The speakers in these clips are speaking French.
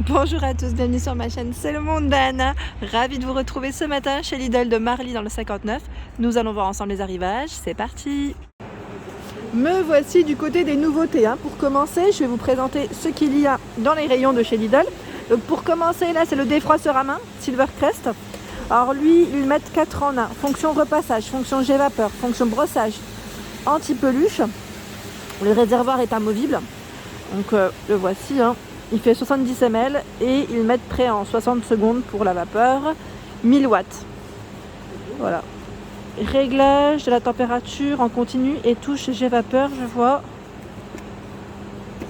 Bonjour à tous, bienvenue sur ma chaîne C'est le monde d'Anna. Ravie de vous retrouver ce matin chez Lidl de Marly dans le 59. Nous allons voir ensemble les arrivages, c'est parti. Me voici du côté des nouveautés. Pour commencer, je vais vous présenter ce qu'il y a dans les rayons de chez Lidl. Donc pour commencer, là c'est le défroisseur à main Silvercrest. Alors lui, ils mettent 4 en 1. Fonction repassage, fonction jet vapeur, fonction brossage, anti-peluche. Le réservoir est amovible. Donc le voici. Il fait 70 ml et ils mettent prêt en 60 secondes pour la vapeur, 1000 watts. Voilà. Réglage de la température en continu et touche jet vapeur, je vois.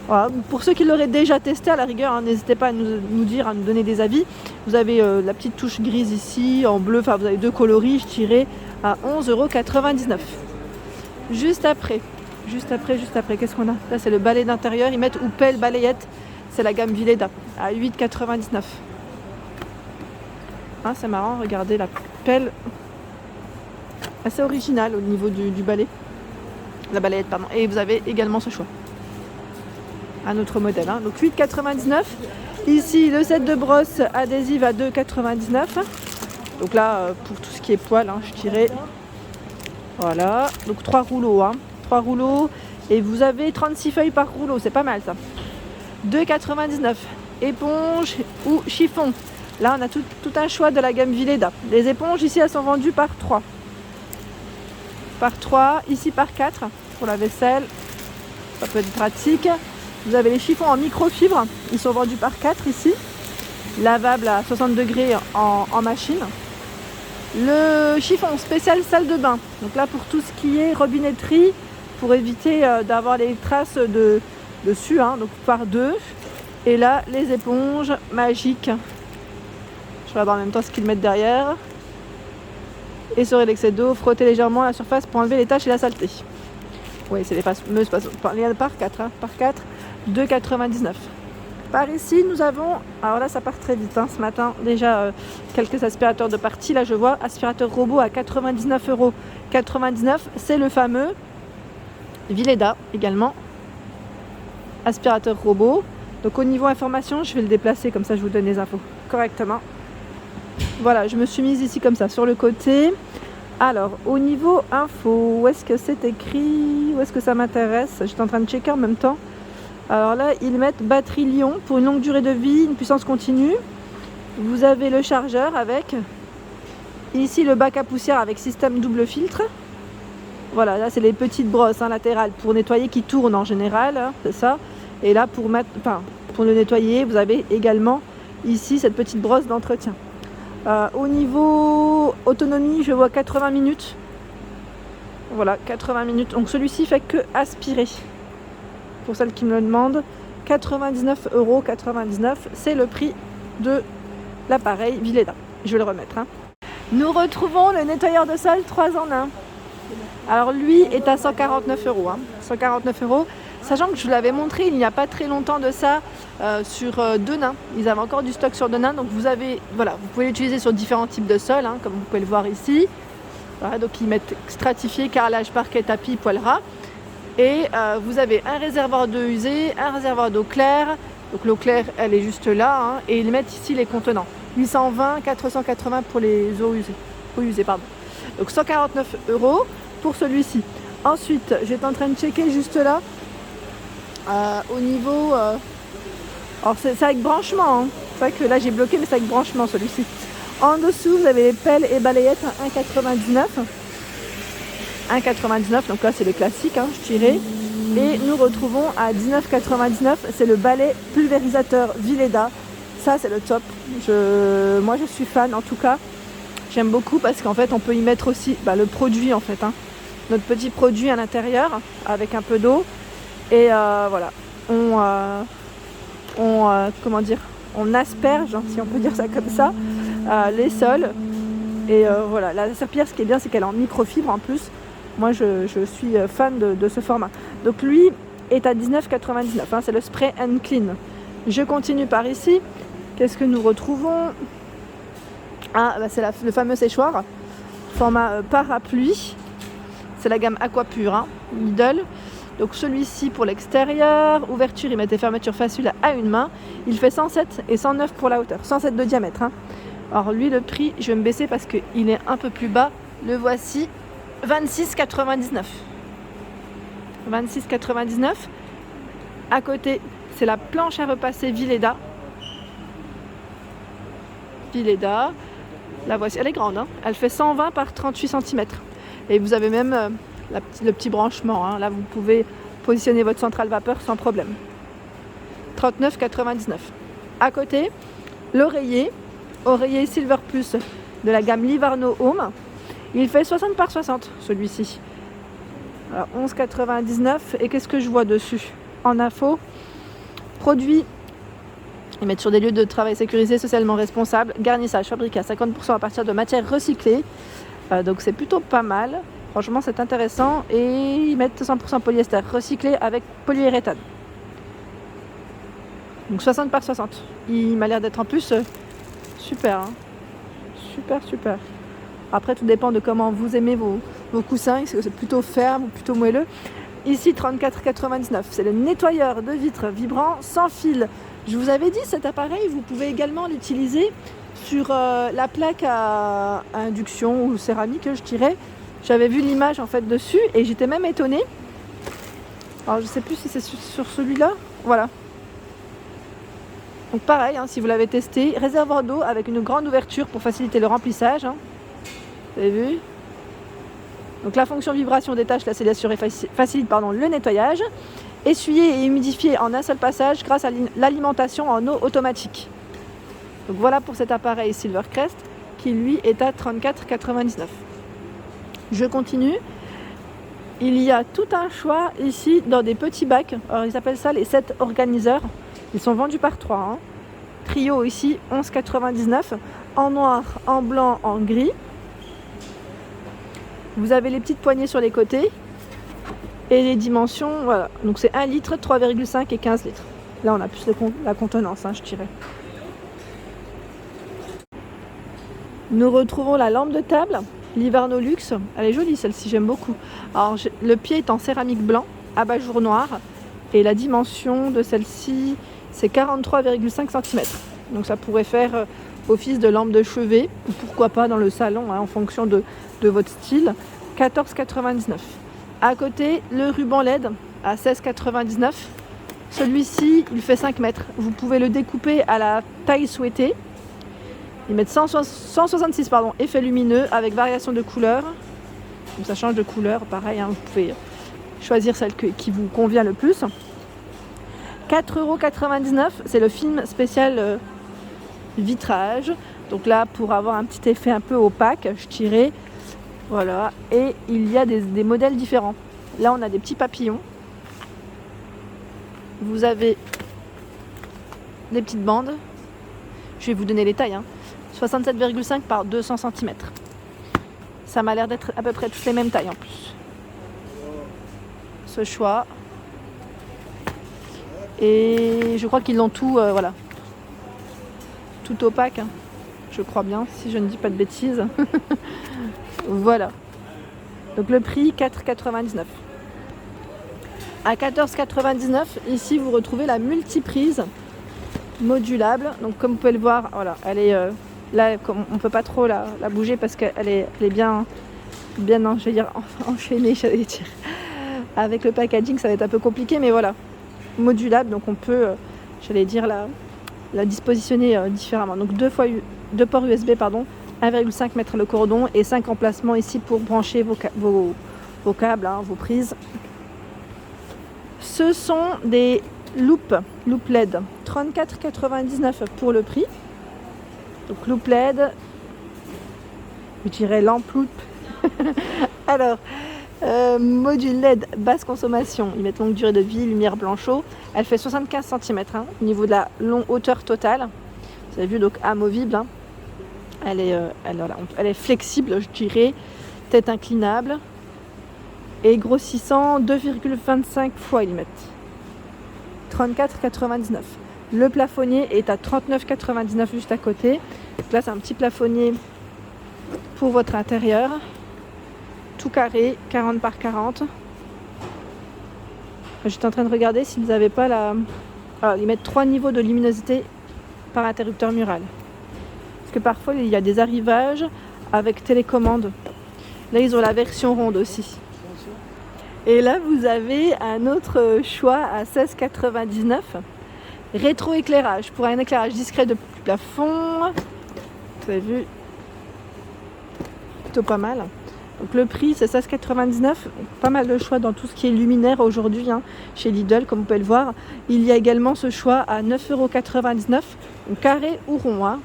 Voilà. Pour ceux qui l'auraient déjà testé, à la rigueur, n'hésitez pas à nous dire, à nous donner des avis. Vous avez la petite touche grise ici, en bleu, enfin vous avez deux coloris, je tirais à 11,99 €. Juste après, qu'est-ce qu'on a? Là c'est le balai d'intérieur, ils mettent ou pelle balayette. C'est la gamme Vileda à 8,99 €. C'est marrant, regardez la pelle assez originale au niveau du balai. La balayette, pardon. Et vous avez également ce choix. Un autre modèle. Donc 8,99 €. Ici, le set de brosse adhésive à 2,99 €. Donc là, pour tout ce qui est poil, je dirais. Voilà. Donc 3 rouleaux. 3 rouleaux. Et vous avez 36 feuilles par rouleau. C'est pas mal ça. 2,99 €. Éponge ou chiffon. Là, on a tout un choix de la gamme Vileda. Les éponges, ici, elles sont vendues par 3. Par 3, ici par 4 pour la vaisselle. Ça peut être pratique. Vous avez les chiffons en microfibre. Ils sont vendus par 4 ici. Lavables à 60 degrés en machine. Le chiffon spécial salle de bain. Donc là, pour tout ce qui est robinetterie, pour éviter d'avoir les traces dessus, donc par 2. Et là, les éponges magiques. Je regarde en même temps ce qu'ils mettent derrière. Essorer l'excès d'eau, frotter légèrement la surface pour enlever les taches et la saleté. Oui, c'est les fameuses par 4. Par 4, 2,99 €. Par ici, nous avons, alors là ça part très vite ce matin, déjà quelques aspirateurs de partie. Là je vois aspirateur robot à 99,99 €. C'est le fameux Vileda également. Aspirateur robot. Donc au niveau information, je vais le déplacer comme ça je vous donne les infos correctement. Voilà, je me suis mise ici comme ça sur le côté. Alors au niveau info, où est-ce que c'est écrit? Où est-ce que ça m'intéresse? J'étais en train de checker en même temps. Alors là, ils mettent batterie Li-ion pour une longue durée de vie, une puissance continue. Vous avez le chargeur avec. Ici le bac à poussière avec système double filtre. Voilà, là c'est les petites brosses latérales pour nettoyer qui tournent en général, c'est ça. Et là pour le nettoyer, vous avez également ici cette petite brosse d'entretien. Au niveau autonomie, je vois 80 minutes. Voilà, 80 minutes. Donc celui-ci fait que aspirer. Pour celles qui me le demandent, 99,99 €, c'est le prix de l'appareil Vileda. Je vais le remettre. Nous retrouvons le nettoyeur de sol 3 en 1. Alors lui est à 149 €. 149 €. Sachant que je vous l'avais montré il n'y a pas très longtemps de ça sur Denain. Ils avaient encore du stock sur Denain. Donc vous pouvez l'utiliser sur différents types de sols, comme vous pouvez le voir ici. Voilà, donc ils mettent stratifié, carrelage, parquet, tapis, poêle ras. Et vous avez un réservoir d'eau usée, un réservoir d'eau claire. Donc l'eau claire, elle est juste là. Et ils mettent ici les contenants. 820, 480 pour les eaux usées. Donc 149 € pour celui-ci. Ensuite, j'étais en train de checker juste là. Au niveau... alors c'est avec branchement. C'est vrai que là j'ai bloqué, mais c'est avec branchement celui-ci. En dessous, vous avez les pelles et balayettes à 1,99 €. 1,99 €, donc là c'est les classiques, je dirais. Et nous retrouvons à 19,99 €, c'est le balai pulvérisateur Vileda. Ça c'est le top. Moi je suis fan en tout cas. J'aime beaucoup parce qu'en fait on peut y mettre aussi le produit en fait. Notre petit produit à l'intérieur avec un peu d'eau. Et voilà, on asperge, si on peut dire ça comme ça, les sols. Et voilà, la serpillière, ce qui est bien, c'est qu'elle est en microfibre en plus. Moi, je suis fan de ce format. Donc lui est à 19,99 €. C'est le spray and clean. Je continue par ici. Qu'est-ce que nous retrouvons? C'est le fameux séchoir, format parapluie. C'est la gamme Aquapure, Lidl. Donc celui-ci pour l'extérieur, ouverture, il met des fermetures faciles à une main. Il fait 107 et 109 pour la hauteur, 107 de diamètre. Hein. Alors lui, le prix, je vais me baisser parce qu'il est un peu plus bas. Le voici, 26,99. 26,99. À côté, c'est la planche à repasser Villeda. Villeda. La voici, elle est grande. Hein. Elle fait 120 par 38 cm. Et vous avez même le petit branchement. Hein. Là, vous pouvez positionner votre centrale vapeur sans problème. 39,99. À côté, l'oreiller. Oreiller Silver Plus de la gamme Livarno Home. Il fait 60 par 60, celui-ci. Alors, 11,99. Et qu'est-ce que je vois dessus? En info, produit, ils mettent sur des lieux de travail sécurisés, socialement responsables, garnissage fabriqué à 50% à partir de matières recyclées. Donc c'est plutôt pas mal. Franchement, c'est intéressant. Et ils mettent 100% polyester recyclé avec polyuréthane. Donc 60 par 60. Il m'a l'air d'être en plus super. Hein. Super. Après, tout dépend de comment vous aimez vos coussins. Est-ce que c'est plutôt ferme ou plutôt moelleux? Ici, 34,99. C'est le nettoyeur de vitres vibrant sans fil. Je vous avais dit, cet appareil, vous pouvez également l'utiliser sur la plaque à induction ou céramique, je dirais. J'avais vu l'image en fait dessus et j'étais même étonnée. Alors, je sais plus si c'est sur celui-là. Voilà. Donc pareil, hein, si vous l'avez testé, réservoir d'eau avec une grande ouverture pour faciliter le remplissage. Hein. Vous avez vu? Donc la fonction vibration détache la scellation et facilite le nettoyage. Essuyer et humidifier en un seul passage grâce à l'alimentation en eau automatique. Donc voilà pour cet appareil Silvercrest qui lui est à 34,99. Je continue. Il y a tout un choix ici dans des petits bacs. Alors ils appellent ça les 7 organiseurs. Ils sont vendus par 3. Hein. Trio ici, 11,99. En noir, en blanc, en gris. Vous avez les petites poignées sur les côtés. Et les dimensions, voilà. Donc c'est 1 litre, 3,5 et 15 litres. Là, on a plus la contenance, hein, je dirais. Nous retrouvons la lampe de table, Livarno Luxe. Elle est jolie, celle-ci, j'aime beaucoup. Alors, le pied est en céramique blanc, abat-jour noir. Et la dimension de celle-ci, c'est 43,5 cm. Donc ça pourrait faire office de lampe de chevet, ou pourquoi pas dans le salon, hein, en fonction de votre style. 14,99. À côté, le ruban LED à 16,99. Celui-ci, il fait 5 mètres. Vous pouvez le découper à la taille souhaitée. Ils mettent 166 effets lumineux avec variation de couleur. Donc ça change de couleur, pareil, hein, vous pouvez choisir celle qui vous convient le plus. 4,99 €, c'est le film spécial vitrage. Donc là, pour avoir un petit effet un peu opaque, je dirais. Voilà, et il y a des modèles différents. Là, on a des petits papillons. Vous avez des petites bandes. Je vais vous donner les tailles. Hein. 67,5 par 200 cm. Ça m'a l'air d'être à peu près toutes les mêmes tailles en plus. Ce choix. Et je crois qu'ils l'ont tout, voilà. Tout opaque. Hein. Je crois bien, si je ne dis pas de bêtises. Voilà. Donc le prix, 4,99. À 14,99, ici vous retrouvez la multiprise modulable. Donc comme vous pouvez le voir, voilà, elle est là, on ne peut pas trop la bouger parce qu'elle est bien, je vais dire, enchaînée, j'allais dire. Avec le packaging, ça va être un peu compliqué, mais voilà. Modulable, donc on peut, j'allais dire, la dispositionner différemment. Donc deux ports USB, 1,5 m le cordon et 5 emplacements ici pour brancher vos câbles, hein, vos prises. Ce sont des loupes LED, 34,99 pour le prix. Donc loupe LED, je dirais lampe loupe. Alors, module LED basse consommation, ils mettent longue durée de vie, lumière blanchot. Elle fait 75 cm au niveau de la hauteur totale. Vous avez vu, donc amovible. Hein. Elle est flexible, je dirais, tête inclinable et grossissant 2,25 fois ils mettent. 34,99. Le plafonnier est à 39,99 juste à côté. Donc là, c'est un petit plafonnier pour votre intérieur, tout carré, 40 par 40. J'étais en train de regarder s'ils n'avaient pas la... Alors, ils mettent 3 niveaux de luminosité par interrupteur mural. Parce que parfois, il y a des arrivages avec télécommande. Là, ils ont la version ronde aussi. Et là, vous avez un autre choix à 16,99 €. Rétroéclairage pour un éclairage discret depuis le plafond. Vous avez vu, plutôt pas mal. Donc le prix c'est 16,99 €. Pas mal de choix dans tout ce qui est luminaire aujourd'hui chez Lidl, comme vous pouvez le voir. Il y a également ce choix à 9,99 €, donc carré ou rond.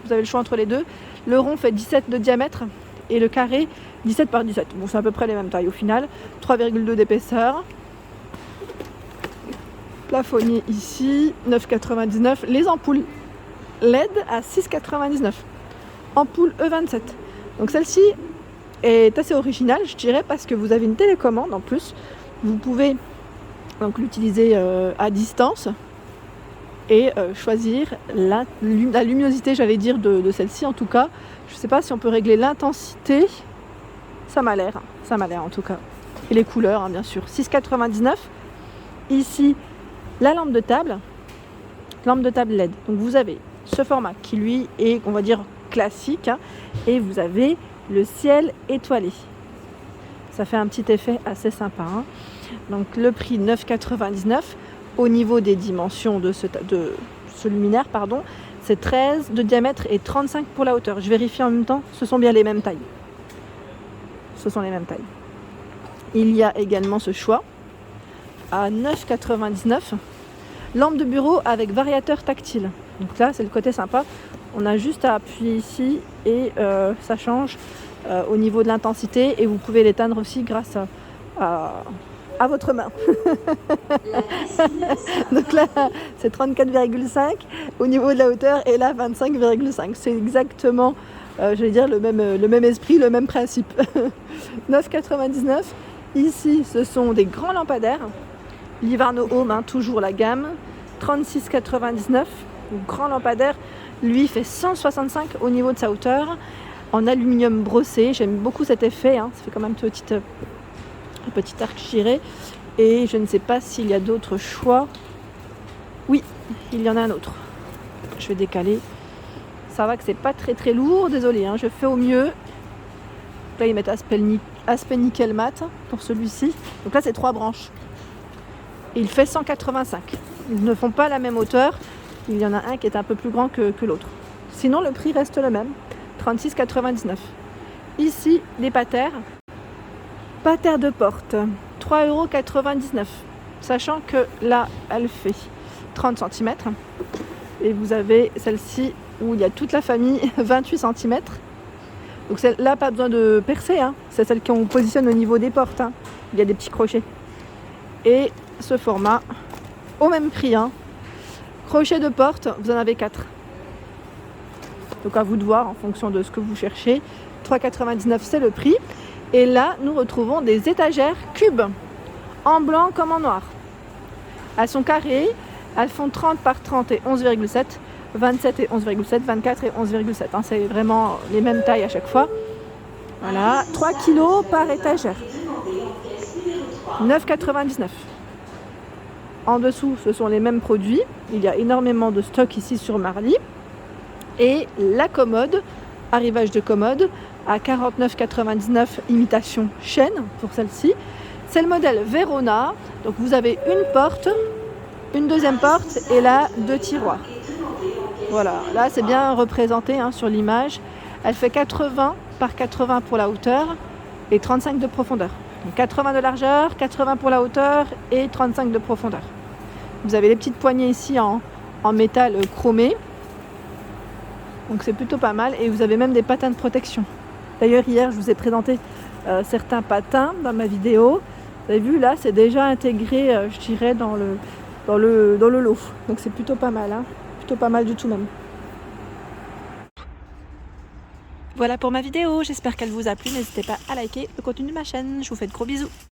Vous avez le choix entre les deux. Le rond fait 17 de diamètre et le carré 17 par 17. Bon, c'est à peu près les mêmes tailles au final. 3,2 d'épaisseur. Plafonnier ici, 9,99 €. Les ampoules LED à 6,99 €. Ampoule E27. Donc celle-ci est assez originale, je dirais, parce que vous avez une télécommande en plus. Vous pouvez donc l'utiliser à distance et choisir la luminosité, j'allais dire, de celle-ci en tout cas. Je ne sais pas si on peut régler l'intensité. Ça m'a l'air en tout cas. Et les couleurs, bien sûr. 6,99 €. Ici, la lampe de table LED. Donc vous avez ce format qui lui est, on va dire, classique, et vous avez le ciel étoilé. Ça fait un petit effet assez sympa. Donc le prix 9,99 €. Au niveau des dimensions de ce luminaire, c'est 13 de diamètre et 35 pour la hauteur. Je vérifie en même temps, ce sont bien les mêmes tailles. Ce sont les mêmes tailles. Il y a également ce choix à 9,99 €. Lampe de bureau avec variateur tactile. Donc là, c'est le côté sympa. On a juste à appuyer ici et ça change au niveau de l'intensité. Et vous pouvez l'éteindre aussi grâce à votre main. Donc là, c'est 34,5 au niveau de la hauteur et là, 25,5. C'est exactement, j'allais dire, le même esprit, le même principe. 9,99 €. Ici, ce sont des grands lampadaires. Livarno Home, toujours la gamme. 36,99 €. Grand lampadaire, lui fait 165 au niveau de sa hauteur, en aluminium brossé. J'aime beaucoup cet effet, ça fait quand même un petit arc giré. Et je ne sais pas s'il y a d'autres choix. Oui, il y en a un autre. Je vais décaler. Ça va que c'est pas très très lourd, désolé, je fais au mieux. Là, ils mettent aspect nickel mat pour celui-ci. Donc là, c'est 3 branches. Et il fait 185. Ils ne font pas la même hauteur. Il y en a un qui est un peu plus grand que l'autre. Sinon, le prix reste le même. 36,99 €. Ici, les patères. Patère de porte. 3,99 €. Sachant que là, elle fait 30 cm. Et vous avez celle-ci où il y a toute la famille, 28 cm. Donc celle-là, pas besoin de percer. C'est celle qu'on positionne au niveau des portes. Il y a des petits crochets. Et ce format, au même prix. Crochet de porte, vous en avez 4. Donc à vous de voir en fonction de ce que vous cherchez. 3,99 € c'est le prix. Et là, nous retrouvons des étagères cubes, en blanc comme en noir. Elles sont carrées, elles font 30 par 30 et 11,7, 27 et 11,7, 24 et 11,7. C'est vraiment les mêmes tailles à chaque fois. Voilà, 3 kg par étagère. 9,99 €. En dessous, ce sont les mêmes produits. Il y a énormément de stock ici sur Marly. Et la commode, arrivage de commode, à 49,99 € imitation chêne pour celle-ci. C'est le modèle Verona. Donc vous avez une porte, une deuxième porte et là 2 tiroirs. Voilà, là c'est bien représenté sur l'image. Elle fait 80 par 80 pour la hauteur et 35 de profondeur. Donc 80 de largeur, 80 pour la hauteur et 35 de profondeur. Vous avez les petites poignées ici en métal chromé. Donc c'est plutôt pas mal. Et vous avez même des patins de protection. D'ailleurs hier je vous ai présenté certains patins dans ma vidéo. Vous avez vu là c'est déjà intégré je dirais dans le lot. Donc c'est plutôt pas mal. Plutôt pas mal du tout même. Voilà pour ma vidéo. J'espère qu'elle vous a plu. N'hésitez pas à liker le contenu de ma chaîne. Je vous fais de gros bisous.